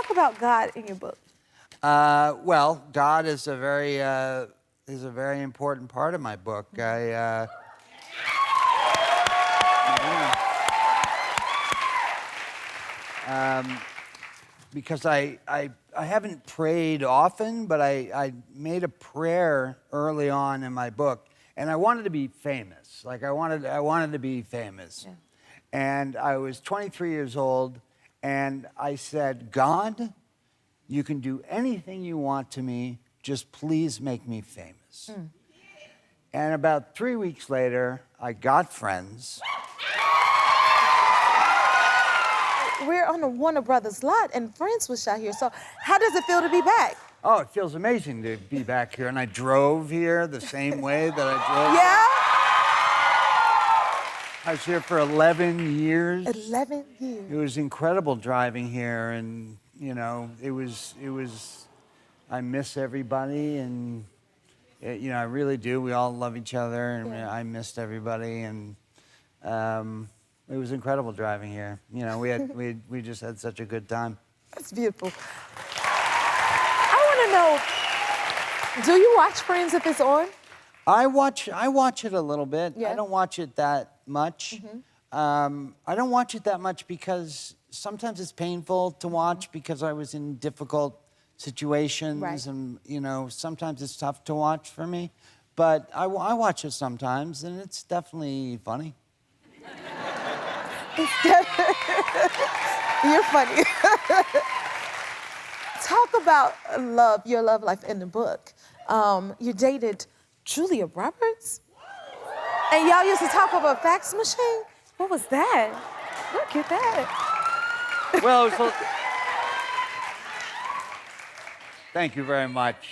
Talk about God in your book. Well, God is a very important part of my book. Because I haven't prayed often, but I made a prayer early on in my book, and I wanted to be famous. Like I wanted to be famous. Yeah. And I was 23 years old, and I said, God, you can do anything you want to me, just please make me famous. And about 3 weeks later, I got friends. We're on the Warner Brothers lot, and Friends was shot here. So how does it feel to be back? Oh, it feels amazing to be back here. And I drove here the same way that I drove. Yeah? I was here for 11 years. 11 years. It was incredible driving here, and you know, it was. I miss everybody, and you know, I really do. We all love each other, and Yeah. I missed everybody, and it was incredible driving here. You know, we just had such a good time. That's beautiful. I want to know, do you watch Friends if it's on? I watch it a little bit. Yeah. I don't watch it that much. I don't watch it that much because sometimes it's painful to watch because I was in difficult situations, Right. and you know, sometimes it's tough to watch for me. But I watch it sometimes, and it's definitely funny. You're funny. Talk about love, your love life in the book. You dated Julia Roberts? And y'all used to talk over a fax machine? What was that? Look at that. Well, so, thank you very much.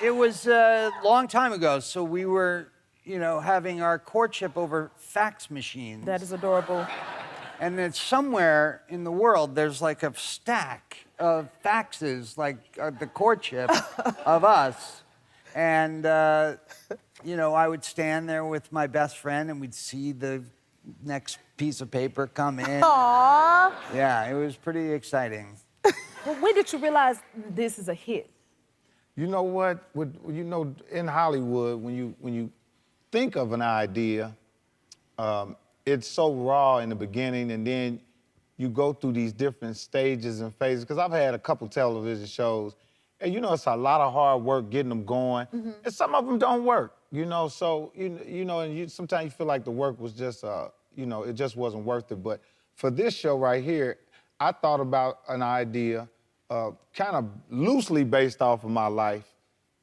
It was a long time ago, so we were, you know, having our courtship over fax machines. That is adorable. And then somewhere in the world, there's like a stack of faxes, like the courtship of us. And, you know, I would stand there with my best friend, and we'd see the next piece of paper come in. Aww. Yeah, it was pretty exciting. Well, when did you realize this is a hit? You know what? You know, in Hollywood, when you think of an idea, it's so raw in the beginning, and then you go through these different stages and phases. Because I've had a couple television shows, and you know, it's a lot of hard work getting them going, and some of them don't work. You know, so you know, and sometimes you feel like the work was just, you know, it just wasn't worth it. But for this show right here, I thought about an idea, kind of loosely based off of my life,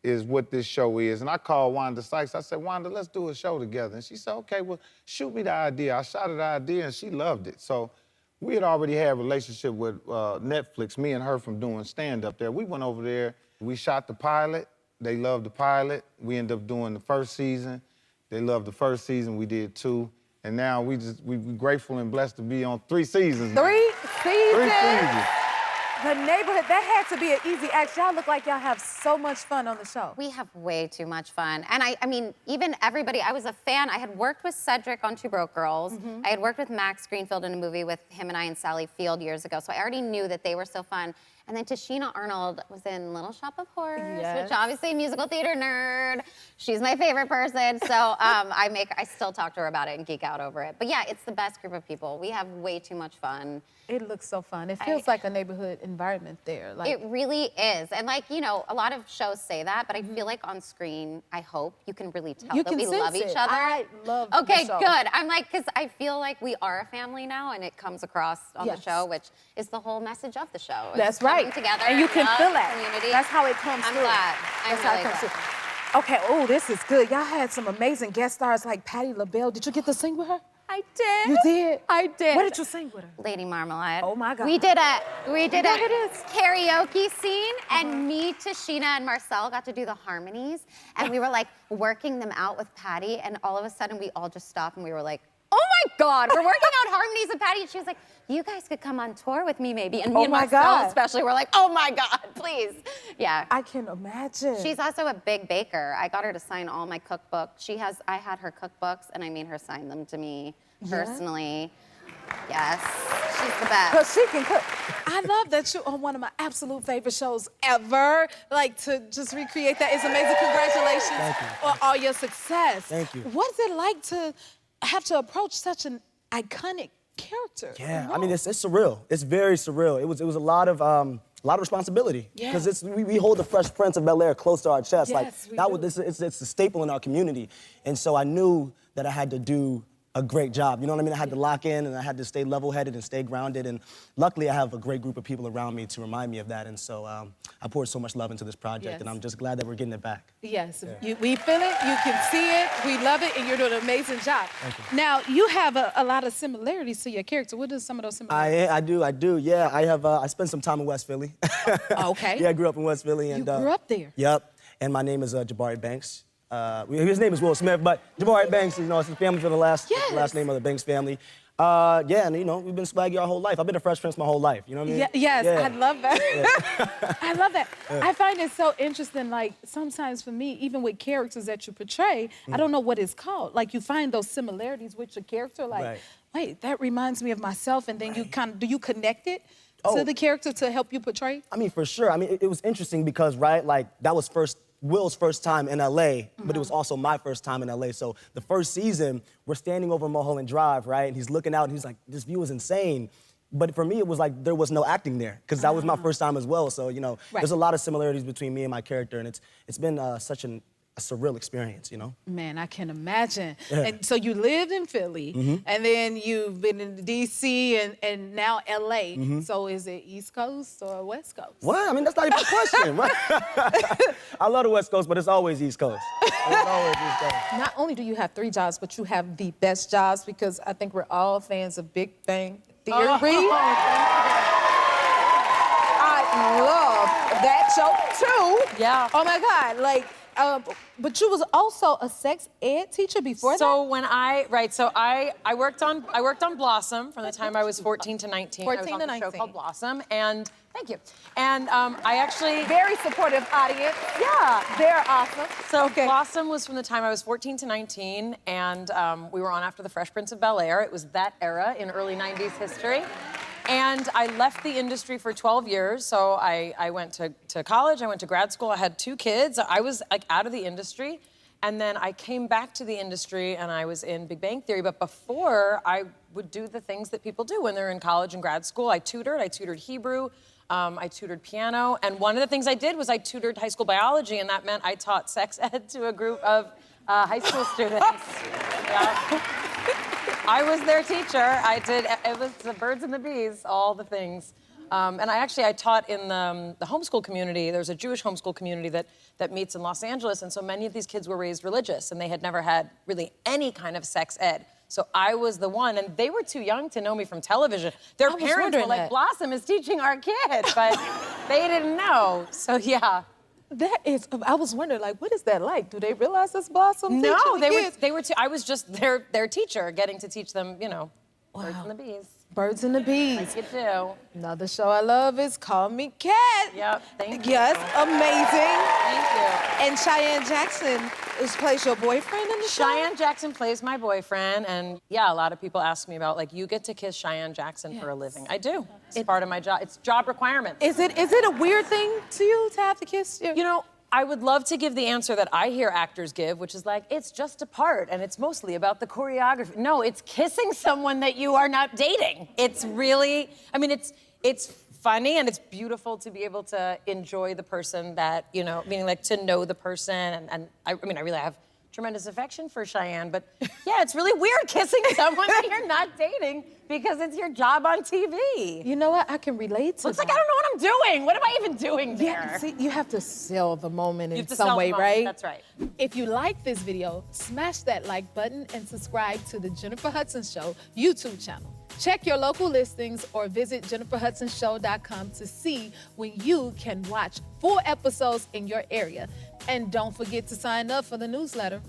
is what this show is. And I called Wanda Sykes. I said, Wanda, let's do a show together. And she said, okay, well, shoot me the idea. I shot her the idea, and she loved it. So we had already had a relationship with Netflix, me and her, from doing stand-up there. We went over there. We shot the pilot. They loved the pilot. We ended up doing the first season. They loved the first season. We did 2. And now we're grateful and blessed to be on 3 seasons. 3 seasons? 3 seasons. The Neighborhood, that had to be an easy act. Y'all look like y'all have so much fun on the show. We have way too much fun. And I mean, even everybody, I was a fan. I had worked with Cedric on Two Broke Girls. I had worked with Max Greenfield in a movie with him and I and Sally Field years ago. So I already knew that they were so fun. And then Tashina Arnold was in Little Shop of Horrors, which obviously a musical theater nerd. She's my favorite person. So I still talk to her about it and geek out over it. But yeah, it's the best group of people. We have way too much fun. It looks so fun. It feels like a neighborhood environment there. Like, it really is. And like, you know, a lot of shows say that, but I feel like on screen, I hope you can really tell that we love each other. I love Okay, the show. good. I'm like, because I feel like we are a family now, and it comes across on the show, which is the whole message of the show. That's right. Together, and you can love, feel that. community. That's how it comes I'm through. glad. That's I'm how really it comes glad. through. Okay, oh, this is good. Y'all had some amazing guest stars like Patti LaBelle. Did you get to sing with her? I did. You did? I did. What did you sing with her? Lady Marmalade. Oh my God. We did a it is. karaoke scene, and me, Tashina, and Marcel got to do the harmonies, and we were like working them out with Patti, and all of a sudden we all just stopped and we were like, oh my God, we're working out harmonies with Patti, and she was like, you guys could come on tour with me maybe, and me and Marcel especially were like, oh my God, please. Yeah. I can imagine. She's also a big baker. I got her to sign all my cookbooks. I had her cookbooks, and I made her sign them to me personally. Yes. She's the best. Because she can cook. I love that you're on one of my absolute favorite shows ever. Like, to just recreate that is amazing. Congratulations on all your success. Thank you. What's it like to have to approach such an iconic character? Yeah, I mean, it's surreal. It's very surreal. It was a lot of responsibility. Yeah. Because we hold the Fresh Prince of Bel-Air close to our chest. Yes, it's a staple in our community. And so I knew that I had to do a great job. You know what I mean? I had to lock in and I had to stay level-headed and stay grounded. And luckily I have a great group of people around me to remind me of that. And so I poured so much love into this project and I'm just glad that we're getting it back. Yes, we feel it, you can see it, we love it, and you're doing an amazing job. Thank you. Now, you have a lot of similarities to your character. What are some of those similarities? I do, yeah. I spent some time in West Philly. Okay. Yeah, I grew up in West Philly. And, you grew up there? Yep, and my name is Jabari Banks. His name is Will Smith, but Jabari Banks, it's his family for the last name of the Banks family. Yeah, and we've been swaggy our whole life. I've been a Fresh Prince my whole life, you know what I mean? Yes, yeah. I love that. Yeah. I love that. Yeah. I find it so interesting, like, sometimes for me, even with characters that you portray, I don't know what it's called. Like, you find those similarities with your character, like, wait, that reminds me of myself, and then you do you connect it to the character to help you portray? I mean, for sure. I mean, it was interesting because, that was Will's first time in LA, but it was also my first time in LA. So the first season, we're standing over Mulholland Drive, right? And he's looking out and he's like, this view is insane. But for me, it was like there was no acting there because that was my first time as well. So, there's a lot of similarities between me and my character, and it's been such a surreal experience, Man, I can imagine. Yeah. And so you lived in Philly, and then you've been in D.C. and now L.A. So is it East Coast or West Coast? What? I mean, that's not even a question, right? I love the West Coast, but it's always East Coast. It's always East Coast. Not only do you have 3 jobs, but you have the best jobs because I think we're all fans of Big Bang Theory. I love that show, too. Yeah. Oh, my God. Like, but you was also a sex ed teacher before that? So when I worked on Blossom from the time I was 14 to 19. 14 I was on to a 19. show called Blossom, and thank you. And I actually Very supportive audience. yeah. They're awesome. So Blossom was from the time I was 14 to 19, and we were on after the Fresh Prince of Bel-Air. It was that era in early 90s history. And I left the industry for 12 years. So I went to college, I went to grad school, I had 2 kids. I was like out of the industry. And then I came back to the industry and I was in Big Bang Theory. But before, I would do the things that people do when they're in college and grad school. I tutored Hebrew, I tutored piano. And one of the things I did was I tutored high school biology, and that meant I taught sex ed to a group of high school students. Yeah. I was their teacher. It was the birds and the bees, all the things. And I taught in the homeschool community. There's a Jewish homeschool community that meets in Los Angeles, and so many of these kids were raised religious, and they had never had really any kind of sex ed. So I was the one, and they were too young to know me from television. Their parents were like, Blossom is teaching our kid, but they didn't know, so yeah. That is, I was wondering, like, what is that like? Do they realize it's Blossom? No, they were. I was just their teacher, getting to teach them, birds and the bees. Birds and the Bees. Like you do. Another show I love is Call Me Cat. Yep, thank you. Yes, amazing. Thank you. And Cheyenne Jackson plays your boyfriend in the show? Cheyenne Jackson plays my boyfriend, and yeah, a lot of people ask me about, like, you get to kiss Cheyenne Jackson for a living. I do. It's part of my job. It's job requirement. Is it a weird thing to you to have to kiss your... I would love to give the answer that I hear actors give, which is like, it's just a part, and it's mostly about the choreography. No, it's kissing someone that you are not dating. It's really, it's funny, and it's beautiful to be able to enjoy the person that, meaning like to know the person, and I really have tremendous affection for Cheyenne, but yeah, it's really weird kissing someone that you're not dating because it's your job on TV. You know what? I can relate to that. It's like, I don't know what I'm doing. What am I even doing there? Yeah, see, you have to sell the moment in some some way, right? That's right. If you like this video, smash that like button and subscribe to the Jennifer Hudson Show YouTube channel. Check your local listings or visit jenniferhudsonshow.com to see when you can watch full episodes in your area. And don't forget to sign up for the newsletter.